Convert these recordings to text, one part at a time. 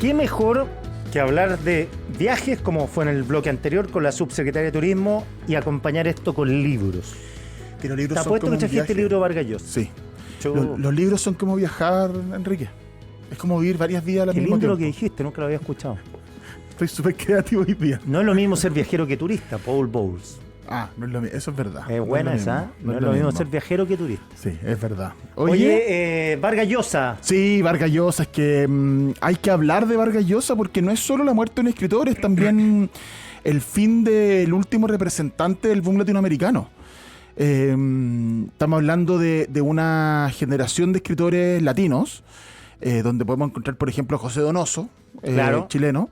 ¿Qué mejor que hablar de viajes, como fue en el bloque anterior, con la subsecretaria de Turismo, y acompañar esto con libros? Que los libros ¿Te son apuesto como que un trajiste el viaje. libro de Vargas Llosa? Sí. Yo- Los libros son como viajar, Enrique. Es como vivir varios días al Qué mismo lindo tiempo. lo que dijiste, nunca lo había escuchado. Estoy súper creativo hoy día. No es lo mismo ser viajero que turista, Paul Bowles. Ah, no es lo mismo. Eso es verdad. Es buena esa, no es lo mismo ser viajero que turista. Sí, es verdad. Oye, Vargas Llosa. Sí, Vargas Llosa, es que hay que hablar de Vargas Llosa porque no es solo la muerte de un escritor, es también el fin del último representante del boom latinoamericano. Estamos hablando de una generación de escritores latinos, donde podemos encontrar, por ejemplo, a José Donoso, Claro. chileno,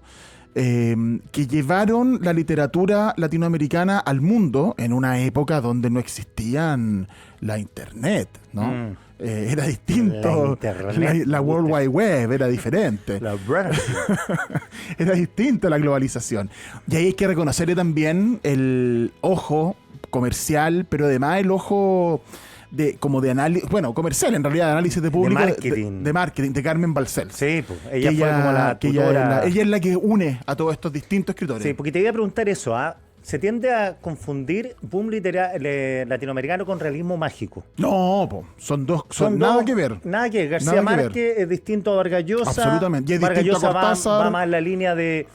que llevaron la literatura latinoamericana al mundo en una época donde no existían la internet, ¿no? Era distinto. La internet. La World Wide Web era diferente. La Brasil. Era distinta la globalización. Y ahí hay que reconocerle también el ojo comercial, pero además el ojo como de análisis, bueno, comercial en realidad, de análisis de público, de marketing, de Carmen Balcells. Sí, pues, ella fue como la tutora. Ella es la que une a todos estos distintos escritores. Sí, porque te iba a preguntar eso, ¿ah? Se tiende a confundir boom latinoamericano con realismo mágico. No, son nada que ver. Nada que ver. García Márquez es distinto a Vargas Llosa. Absolutamente. Y es Vargas distinto a Llosa Cortázar. va más en la línea de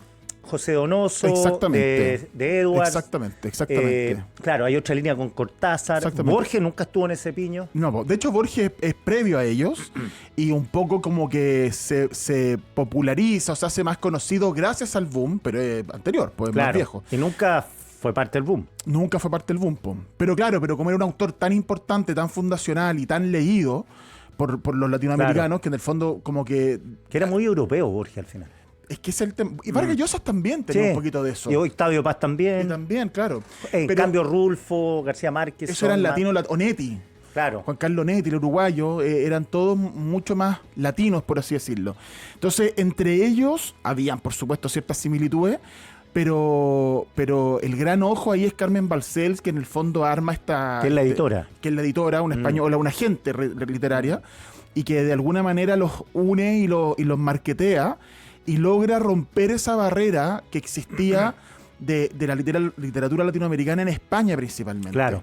José Donoso, Exactamente. de Edwards. Exactamente. Claro, hay otra línea con Cortázar. Borges nunca estuvo en ese piño. No, de hecho Borges es previo a ellos y un poco como que se populariza o se hace más conocido gracias al boom, pero es anterior, pues es más viejo. Y nunca fue parte del boom. Nunca fue parte del boom, po. Pero claro, como era un autor tan importante, tan fundacional y tan leído por los latinoamericanos, que en el fondo como que era muy europeo Borges al final. Es que es el tema. Y Vargas Llosa también tenía un poquito de eso. Y Octavio Paz también. Y también, claro. En cambio, Rulfo, García Márquez. Eso eran latinos, Onetti. Claro. Juan Carlos Onetti, el uruguayo, eran todos mucho más latinos, por así decirlo. Entonces, entre ellos, habían, por supuesto, ciertas similitudes, pero el gran ojo ahí es Carmen Balcells, que en el fondo arma esta... Que es la editora. Que es la editora, una española, una agente literaria, y que de alguna manera los une y los marketea, y logra romper esa barrera que existía de la literatura latinoamericana en España principalmente. Claro.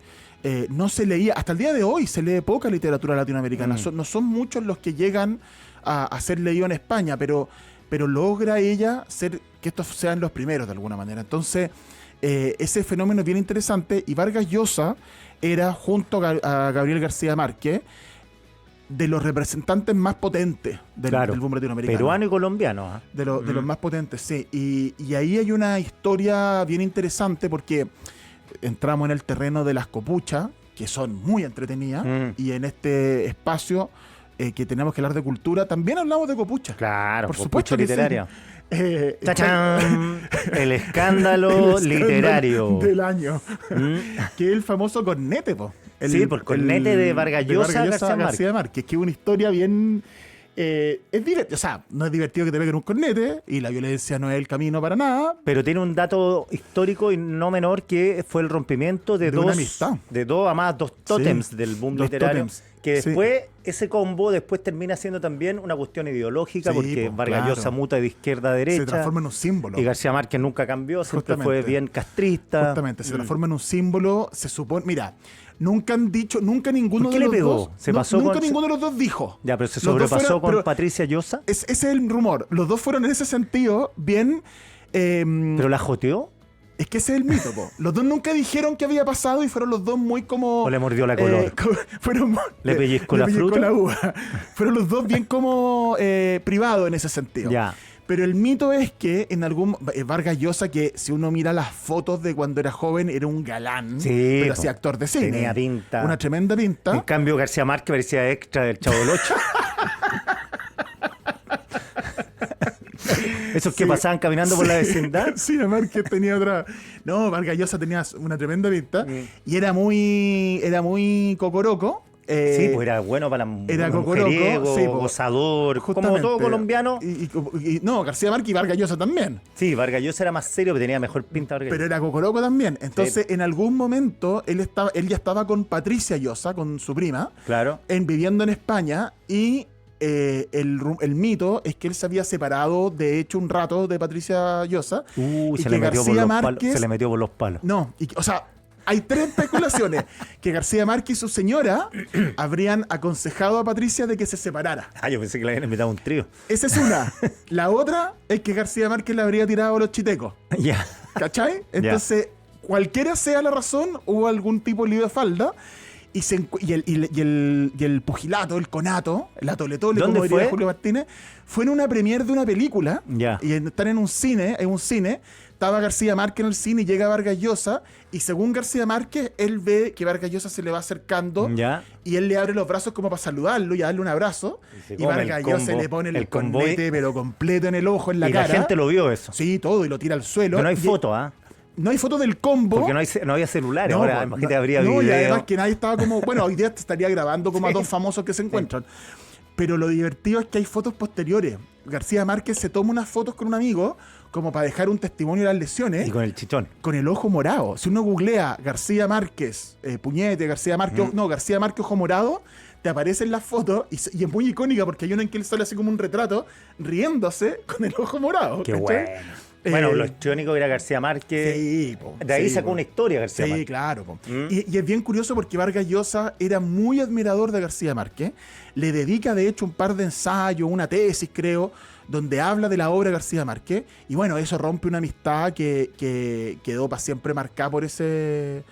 No se leía, hasta el día de hoy se lee poca literatura latinoamericana. No son muchos los que llegan a ser leídos en España, pero logra ella que estos sean los primeros de alguna manera. Entonces, ese fenómeno es bien interesante, y Vargas Llosa era, junto a Gabriel García Márquez, de los representantes más potentes del boom latinoamericano. Peruano y colombiano. ¿eh? De los más potentes, sí. Y ahí hay una historia bien interesante porque entramos en el terreno de las copuchas, que son muy entretenidas, y en este espacio que tenemos que hablar de cultura, también hablamos de copuchas. Claro, por supuesto literaria. ¡Tachán! El escándalo literario del año. Que es el famoso cornete, po. Por el cornete de Vargas Llosa García Márquez, que es una historia bien... es divertido, o sea, no es divertido que te peguen un cornete, y la violencia no es el camino para nada. Pero tiene un dato histórico y no menor, que fue el rompimiento de una amistad. De dos tótems del boom literario. Tótems. Que después, ese combo después termina siendo también una cuestión ideológica, porque Vargas Llosa muta de izquierda a derecha. Se transforma en un símbolo. Y García Márquez nunca cambió, siempre fue bien castrista. Justamente, se transforma en un símbolo, se supone... Mira, nunca han dicho, nunca ninguno ¿Por qué de los le pegó? dos... Nunca ninguno de los dos dijo. Ya, pero se sobrepasó con Patricia Llosa. Ese es el rumor. Los dos fueron en ese sentido bien... ¿Pero la joteó? Es que ese es el mito, po. Los dos nunca dijeron qué había pasado y fueron los dos muy como... ¿O le mordió la color? ¿Le pellizcó la fruta? La uva. Fueron los dos bien como privados en ese sentido. Ya. Pero el mito es que en algún... Vargas Llosa, que si uno mira las fotos de cuando era joven, era un galán. Pero hacía actor de cine. Tenía pinta. Una tremenda pinta. En cambio, García Márquez parecía extra del Chavo del Ocho. Esos que pasaban caminando por la vecindad. Sí, Márquez tenía otra... No, Vargas Llosa tenía una tremenda pinta. Y era muy cocoroco. Sí, pues era bueno para mujeriego, sí, gozador, como todo colombiano. No, García Márquez y Vargas Llosa también. Sí, Vargas Llosa era más serio, pero tenía mejor pinta. Pero era cocoroco también. Entonces, en algún momento, él ya estaba con Patricia Llosa, con su prima, claro, viviendo en España, y el mito es que él se había separado, de hecho, un rato de Patricia Llosa. Y se que le metió García Márquez, se le metió por los palos. No, o sea, hay 3 especulaciones. Que García Márquez y su señora habrían aconsejado a Patricia de que se separara. Yo pensé que le habían invitado a un trío. Esa es una. La otra es que García Márquez le habría tirado a los chitecos. Ya. ¿Cachai? Entonces, cualquiera sea la razón, hubo algún tipo de lío de falda. Y el pugilato, el conato, la tole-tole, como diría Julio Martínez, fue en una premiere de una película. Y están en un cine, estaba García Márquez en el cine y llega Vargas Llosa, y según García Márquez, él ve que Vargas Llosa se le va acercando, y él le abre los brazos como para saludarlo y a darle un abrazo, y Vargas Llosa le pone el cornete, pero completo en el ojo, en la cara. Y la gente lo vio eso. Sí, todo, y lo tira al suelo. Pero no hay foto, ¿ah? No hay foto del combo. Porque no había celulares. No, ahora, imagínate, habría video. Y además que nadie estaba como... Bueno, hoy día te estaría grabando como a 2 famosos que se encuentran. Pero lo divertido es que hay fotos posteriores. García Márquez se toma unas fotos con un amigo como para dejar un testimonio de las lesiones. Y con el chichón. Con el ojo morado. Si uno googlea García Márquez, puñete, García Márquez... No, García Márquez ojo morado, te aparecen las fotos y es muy icónica porque hay una en que él sale así como un retrato riéndose con el ojo morado. Qué bueno. Bueno, lo histriónico era García Márquez. Sí, de ahí sacó una historia García Márquez. Sí, claro. Y es bien curioso porque Vargas Llosa era muy admirador de García Márquez. Le dedica, de hecho, un par de ensayos, una tesis, creo, donde habla de la obra de García Márquez. Y bueno, eso rompe una amistad que quedó para siempre marcada por ese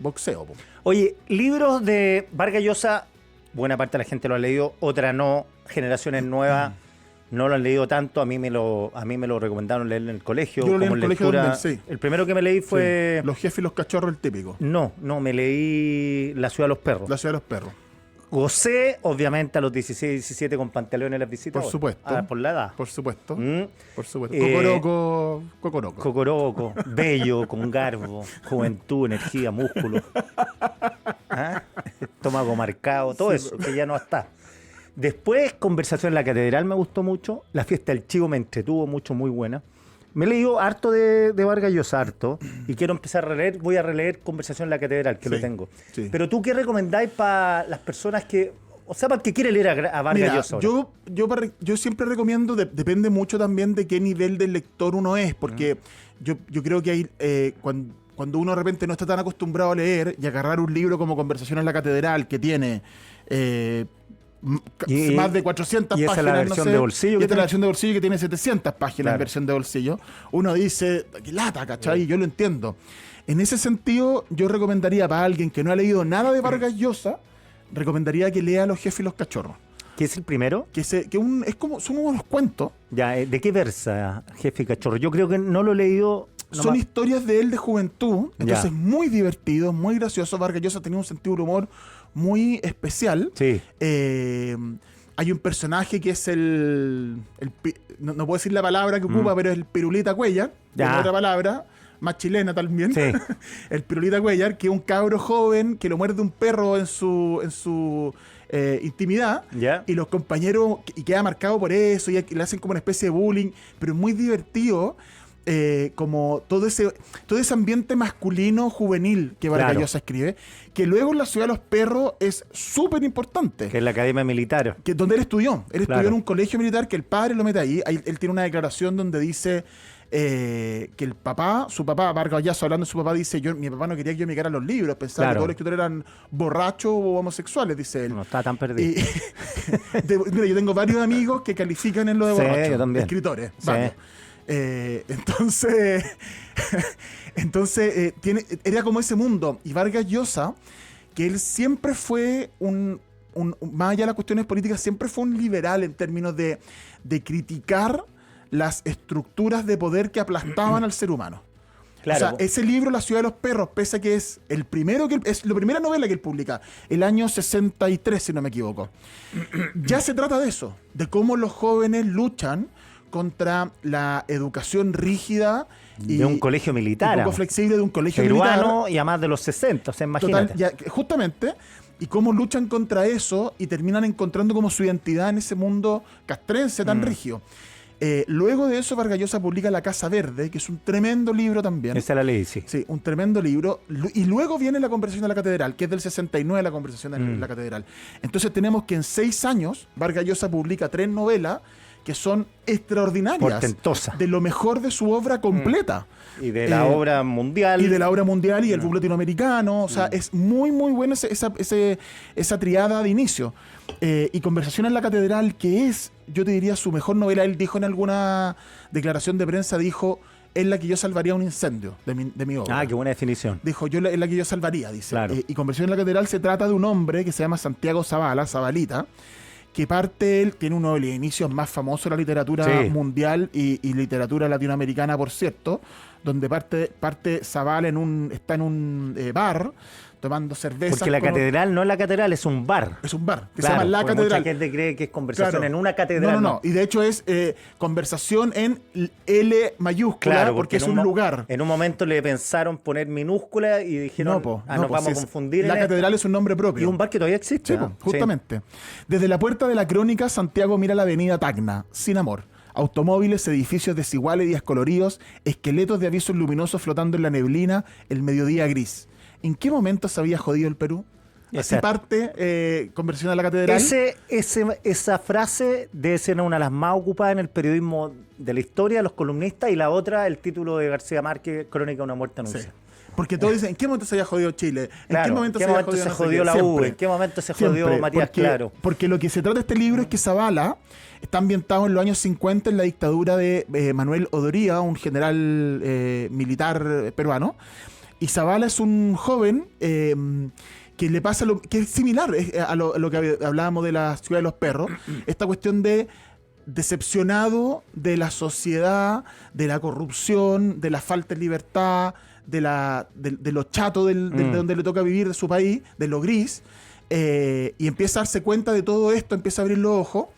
boxeo. Oye, libros de Vargas Llosa, buena parte de la gente lo ha leído, otra no, generaciones nuevas. No lo han leído tanto, a mí me lo recomendaron leer en el colegio. Yo lo leí como en el colegio lectura. También, sí. El primero que me leí fue... Sí. Los jefes y los cachorros, el típico. No, me leí La ciudad de los perros. La ciudad de los perros. Gocé, obviamente, a los 16, 17 con Pantaleón en las visitas. Por supuesto. Por la edad. Por supuesto. Por supuesto. Cocoroco. Cocoroco, bello, con garbo, juventud, energía, músculo. Estómago marcado, todo eso, que ya no está. Después, Conversación en la Catedral me gustó mucho. La fiesta del Chivo me entretuvo mucho, muy buena. Me he leído harto de Vargas Llosa, harto. Y quiero empezar a releer. Voy a releer Conversación en la Catedral, que lo tengo. Sí. Pero tú, ¿qué recomendáis para las personas que... O sea, para el que quiere leer a Vargas Llosa? Yo siempre recomiendo, depende mucho también de qué nivel de lector uno es. Porque yo creo que hay... Cuando uno de repente no está tan acostumbrado a leer y agarrar un libro como Conversación en la Catedral, que tiene... más de 400 páginas. ¿Y esa es la versión de bolsillo? Y esta es la versión de bolsillo que tiene 700 páginas en versión de bolsillo. Uno dice, qué lata, ¿cachai? Yo lo entiendo. En ese sentido, yo recomendaría para alguien que no ha leído nada de Vargas Llosa, recomendaría que lea Los jefes y los cachorros. ¿Qué es el primero? Son unos cuentos. Ya, ¿de qué versa Jefe y Cachorro? Yo creo que no lo he leído. Son historias de él de juventud, entonces muy divertido, muy gracioso. Vargas Llosa tenía un sentido del humor muy especial. Sí. Hay un personaje que es no puedo decir la palabra que ocupa, pero es el Pirulita Cuellar, otra palabra más chilena también. Sí. El Pirulita Cuellar, que es un cabro joven que lo muerde un perro en su intimidad, y los compañeros, y queda marcado por eso, y le hacen como una especie de bullying, pero es muy divertido. Como todo ese ambiente masculino juvenil que Vargas Llosa escribe, que luego en La ciudad de los perros es súper importante. Que es la academia militar. Donde él estudió. Él estudió en un colegio militar que el padre lo mete ahí. Él tiene una declaración donde dice que su papá, Vargas Llosa, hablando de su papá, dice: mi papá no quería que yo me quedara los libros, pensaba que todos los escritores eran borrachos o homosexuales, dice él. No está tan perdido. Mira, yo tengo varios amigos que califican en lo de borrachos. Yo también. Escritores. Sí. Varios. Entonces era como ese mundo. Y Vargas Llosa, que él siempre fue más allá de las cuestiones políticas, siempre fue un liberal en términos de criticar las estructuras de poder que aplastaban al ser humano. Claro. O sea, ese libro, La ciudad de los perros, pese a que es es la primera novela que él publica, el año 63, si no me equivoco. Ya se trata de eso, de cómo los jóvenes luchan contra la educación rígida de un colegio militar, un poco flexible de un colegio peruano militar, y a más de los 60, o sea, imagínate. Justamente, y cómo luchan contra eso y terminan encontrando como su identidad en ese mundo castrense tan rígido. Luego de eso, Vargas Llosa publica La Casa Verde, que es un tremendo libro también. Esa la leí, sí. Sí, un tremendo libro. Y luego viene La Conversación de la Catedral, que es del 69, La Conversación de la Catedral. Entonces tenemos que en 6 años, Vargas Llosa publica 3 novelas que son extraordinarias. Portentosa. De lo mejor de su obra completa. Y de la obra mundial. Y de la obra mundial y el boom latinoamericano. O sea, es muy, muy buena esa triada de inicio. Y Conversación en la Catedral, que es, yo te diría, su mejor novela. Él dijo en alguna declaración de prensa, dijo, es la que yo salvaría un incendio de mi obra. Ah, qué buena definición. Dijo, es la que yo salvaría, dice. Claro. Y Conversación en la Catedral se trata de un hombre que se llama Santiago Zabalita, que él tiene uno de los inicios más famosos de la literatura mundial y literatura latinoamericana, por cierto, donde parte Zavala está en un bar tomando cerveza. Porque la catedral no es la catedral, es un bar. Es un bar, que claro, se llama La Catedral. Mucha gente cree que es conversación en una catedral. No. Y de hecho es conversación en L mayúscula, claro, porque es un lugar. En un momento le pensaron poner minúscula y dijeron, nos vamos a confundir. La catedral es un nombre propio. Y un bar que todavía existe. Sí, justamente. Desde la puerta de la crónica, Santiago mira la avenida Tacna, sin amor. Automóviles, edificios desiguales, días coloridos, esqueletos de avisos luminosos flotando en la neblina, el mediodía gris. ¿En qué momento se había jodido el Perú? Así parte Conversación a la Catedral. Esa frase debe ser una de las más ocupadas en el periodismo de la historia, los columnistas, y la otra, el título de García Márquez, Crónica de una muerte anunciada. Sí. Porque todos dicen, ¿en qué momento se había jodido Chile? ¿En qué momento se jodió la U? ¿En qué momento se jodió Matías Claro? Porque lo que se trata de este libro es que Zavala está ambientado en los años 50 en la dictadura de Manuel Odoría, un general militar peruano. Y Zavala es un joven que le pasa que es similar a lo que hablábamos de la ciudad de los perros, esta cuestión de decepcionado de la sociedad, de la corrupción, de la falta de libertad, de lo chato de donde le toca vivir, de su país, de lo gris, y empieza a darse cuenta de todo esto, empieza a abrir los ojos,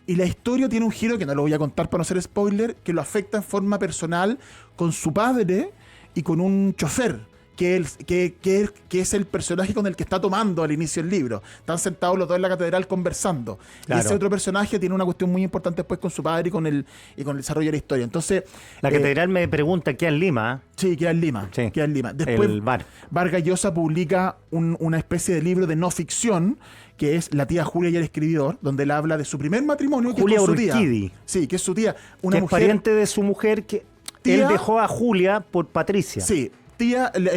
y la historia tiene un giro que no lo voy a contar para no ser spoiler, que lo afecta en forma personal con su padre y con un chofer, que es el personaje con el que está tomando al inicio el libro. Están sentados los dos en la catedral conversando. Claro. Y ese otro personaje tiene una cuestión muy importante después con su padre y con el desarrollo de la historia. Entonces, la catedral me pregunta, ¿queda en Lima? Sí, queda en Lima. Sí. Queda en Lima. Después, el bar. Vargas Llosa publica una especie de libro de no ficción, que es La tía Julia y el escribidor, donde él habla de su primer matrimonio, que Julia es con su tía. Urquidi. Sí, que es su tía. Una que mujer, es pariente de su mujer, que él dejó a Julia por Patricia. Sí.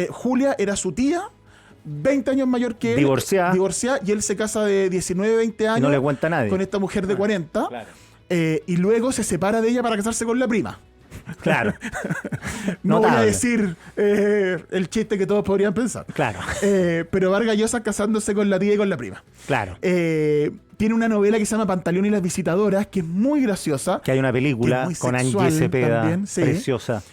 Julia era su tía, 20 años mayor que él. Divorciada, y él se casa de 19, 20 años. Y no le cuenta a nadie. Con esta mujer de 40. Claro. Y luego se separa de ella para casarse con la prima. Claro. No voy a decir el chiste que todos podrían pensar. Claro. Pero Vargas Llosa casándose con la tía y con la prima. Claro. Tiene una novela que se llama Pantaleón y las visitadoras, que es muy graciosa. Que hay una película con Angie Cepeda, también, sí. Preciosa.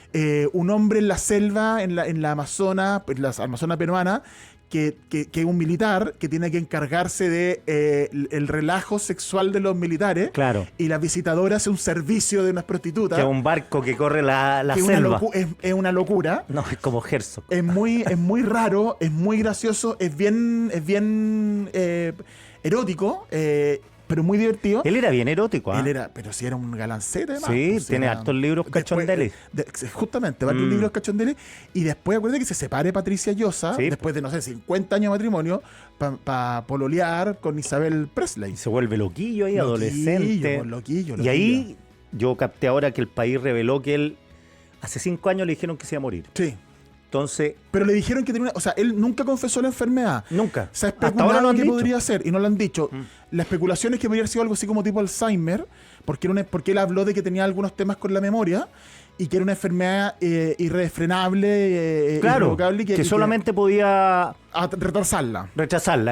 Un hombre en la selva, en la Amazonas, pues la Amazonas peruana, que es un militar que tiene que encargarse de el relajo sexual de los militares. Claro. Y las visitadoras es un servicio de unas prostitutas. Que es un barco que corre la que selva. Es una locura. No, es como Herzog. Es muy raro, es muy gracioso, es bien erótico, pero muy divertido. Él era bien erótico, pero sí era un galancete, además. Sí, pues, tiene hartos libros cachondeles. Justamente, varios libros cachondeles. Y después, acuérdate que se separe Patricia Llosa, después de, no sé, 50 años de matrimonio, para pololear con Isabel Presley. Y se vuelve loquillo ahí, adolescente. Loquillo. Y ahí yo capté ahora que el país reveló que él, hace 5 años le dijeron que se iba a morir. Sí. Entonces, pero le dijeron que tenía él nunca confesó la enfermedad. Nunca. Se ha especulado que podría ser y no lo han dicho. La especulación es que podría haber sido algo así como tipo Alzheimer, porque él habló de que tenía algunos temas con la memoria y que era una enfermedad irrefrenable, irrevocable. Que solamente podía retrasarla.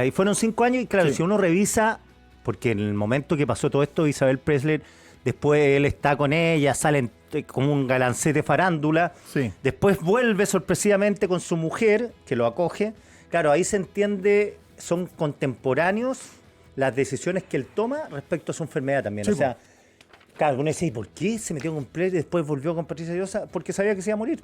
Y fueron 5 años y claro, si uno revisa, porque en el momento que pasó todo esto, Isabel Presley, después él está con ella, salen como un galancete farándula. Sí. Después vuelve sorpresivamente con su mujer, que lo acoge. Claro, ahí se entiende, son contemporáneos las decisiones que él toma respecto a su enfermedad también. Sí, o sea, Claro, uno dice, ¿y por qué se metió con Pler y después volvió con Patricia Llosa? Porque sabía que se iba a morir.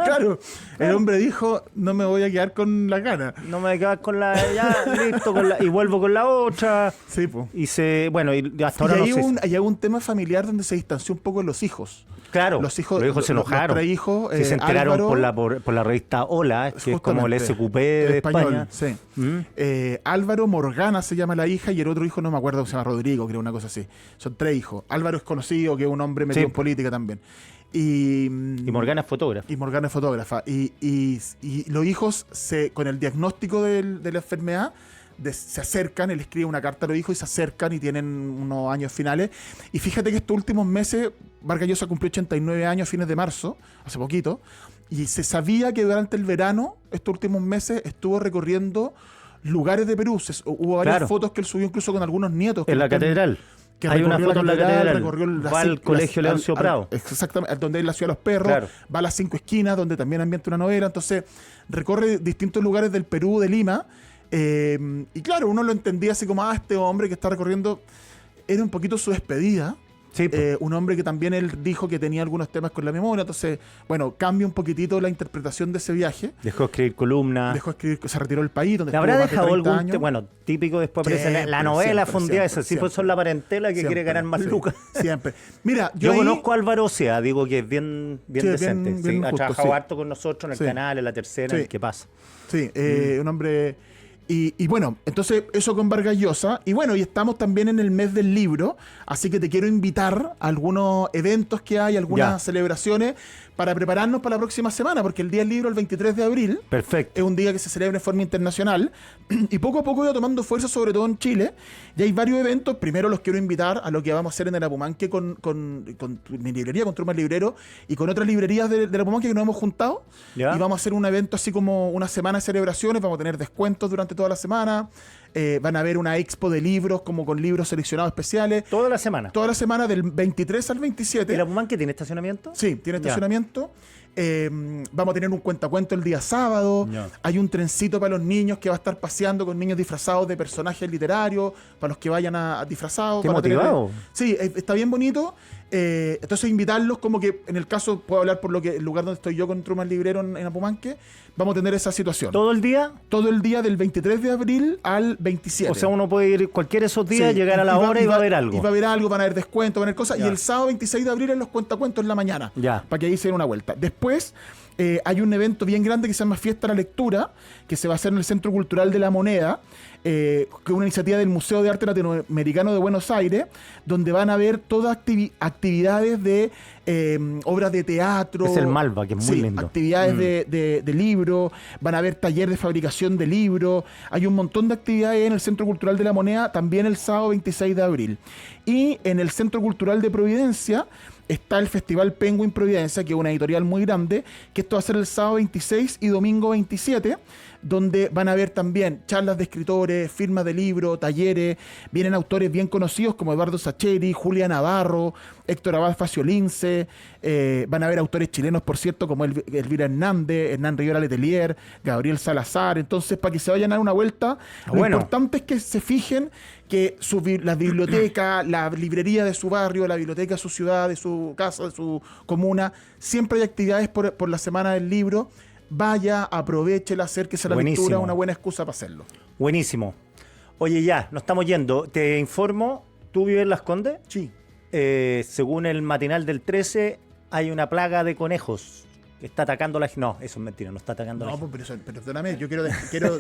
Claro, el hombre dijo, no me voy a quedar con las ganas. No me voy a quedar con la... Ya, listo, y vuelvo con la otra. Sí, pues. Bueno, y hasta ahora Y no sé. hay un tema familiar donde se distanció un poco los hijos. Claro, los hijos se enojaron. Los tres hijos, Sí, se enteraron Álvaro, por la revista Hola, que es como el SQP de español, España. sí. Álvaro, Morgana se llama la hija, y el otro hijo no me acuerdo, se llama Rodrigo, creo, una cosa así. Son 3 hijos. Álvaro es conocido, que es un hombre metido en política también. Y Morgana es fotógrafa. Y Morgana es fotógrafa. Y los hijos, con el diagnóstico de la enfermedad, se acercan, él escribe una carta a los hijos y se acercan y tienen unos años finales. Y fíjate que estos últimos meses, Vargas Llosa cumplió 89 años a fines de marzo, hace poquito, y se sabía que durante el verano, estos últimos meses, estuvo recorriendo lugares de Perú. Hubo varias fotos que él subió incluso con algunos nietos. En la catedral. Hay una foto en la catedral. Va al colegio Leoncio Prado. Exactamente, donde es la ciudad de los perros. Claro. Va a las 5 esquinas, donde también ambienta una novela. Entonces, recorre distintos lugares del Perú, de Lima. Y claro, uno lo entendía así como, este hombre que está recorriendo, era un poquito su despedida. Sí, un hombre que también él dijo que tenía algunos temas con la memoria. Entonces, bueno, cambia un poquitito la interpretación de ese viaje. Dejó escribir columnas. Dejó escribir, se retiró del país. Donde habrá dejado algún años. Bueno, típico después aparece la novela fundida esa. Sí, pues son la parentela que quiere ganar más lucas. Siempre. Mira, yo conozco a Álvaro Ocea, digo que es bien decente. Bien ha justo, trabajado harto con nosotros en el canal, en La Tercera, en el ¿Qué pasa? Sí, un hombre... Y bueno, entonces eso con Vargas Llosa. Y bueno, y estamos también en el mes del libro, así que te quiero invitar a algunos eventos que hay, algunas celebraciones, para prepararnos para la próxima semana, porque el Día del Libro, el 23 de abril, perfecto, es un día que se celebra de forma internacional, y poco a poco iba tomando fuerza, sobre todo en Chile, y hay varios eventos. Primero los quiero invitar a lo que vamos a hacer en el Apumanque con mi librería, con Truman Librero, y con otras librerías del Apumanque que nos hemos juntado, y vamos a hacer un evento así como una semana de celebraciones. Vamos a tener descuentos durante toda la semana. Van a haber una expo de libros, como con libros seleccionados especiales. Toda la semana. Toda la semana, del 23 al 27. ¿El Apumanque tiene estacionamiento? Sí, tiene estacionamiento. Vamos a tener un cuentacuento el día sábado. Hay un trencito para los niños que va a estar paseando con niños disfrazados de personajes literarios, para los que vayan a disfrazados. ¡Qué motivado! Sí, está bien bonito. Entonces invitarlos, como que en el caso, puedo hablar por el lugar donde estoy yo con Truman Librero en Apumanque, vamos a tener esa situación. ¿Todo el día? Todo el día, del 23 de abril al 27. O sea, uno puede ir cualquiera de esos días, llegar a la hora y va a haber algo. Y va a haber algo, van a haber descuentos, van a haber cosas. Y el sábado 26 de abril en los cuentacuentos en la mañana. Para que ahí se den una vuelta. Después hay un evento bien grande que se llama Fiesta de la Lectura, que se va a hacer en el Centro Cultural de La Moneda, que es una iniciativa del Museo de Arte Latinoamericano de Buenos Aires, donde van a haber todas actividades de obras de teatro. Es el Malva, que es muy lindo. Actividades de libros, van a haber taller de fabricación de libros. Hay un montón de actividades en el Centro Cultural de La Moneda, también el sábado 26 de abril. Y en el Centro Cultural de Providencia está el Festival Penguin Providencia, que es una editorial muy grande, que esto va a ser el sábado 26 y domingo 27, donde van a haber también charlas de escritores, firmas de libros, talleres. Vienen autores bien conocidos como Eduardo Sacheri, Julia Navarro, Héctor Abad Faciolince. Van a haber autores chilenos, por cierto, como Elvira Hernández, Hernán Rivera Letelier, Gabriel Salazar. Entonces, para que se vayan a dar una vuelta, lo importante es que se fijen que la biblioteca, la librería de su barrio, la biblioteca de su ciudad, de su casa, de su comuna, siempre hay actividades por la Semana del Libro. Vaya, aprovéchela, acérquese a la lectura, una buena excusa para hacerlo. Buenísimo. Oye, ya, nos estamos yendo. Te informo, ¿tú vives en Las Condes? Sí. Según el matinal del 13, hay una plaga de conejos que está atacando la gente. No, eso es mentira, no está atacando la gente. No, pero perdóname, yo quiero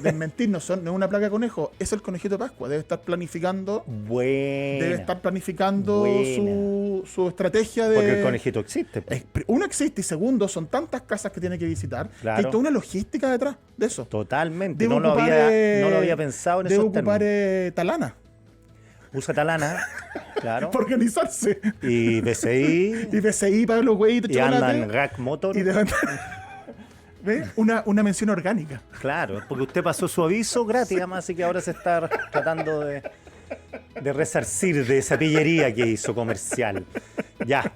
desmentir, no es una plaga de conejos, es el conejito de Pascua. Debe estar planificando. Debe estar planificando su estrategia de. Porque el conejito existe. Uno existe, y segundo, son tantas casas que tiene que visitar. Claro. Que hay toda una logística detrás de eso. Totalmente. No lo había pensado en esos términos. Debe ocupar Talana. Usa Talana, claro. Para organizarse. Y BCI. Y BCI para los güeyes de chocolate. Y andan Rack Motor. ¿Ves? Una mención orgánica. Claro, porque usted pasó su aviso gratis, además, así que ahora se está tratando de resarcir de esa pillería que hizo comercial. Ya.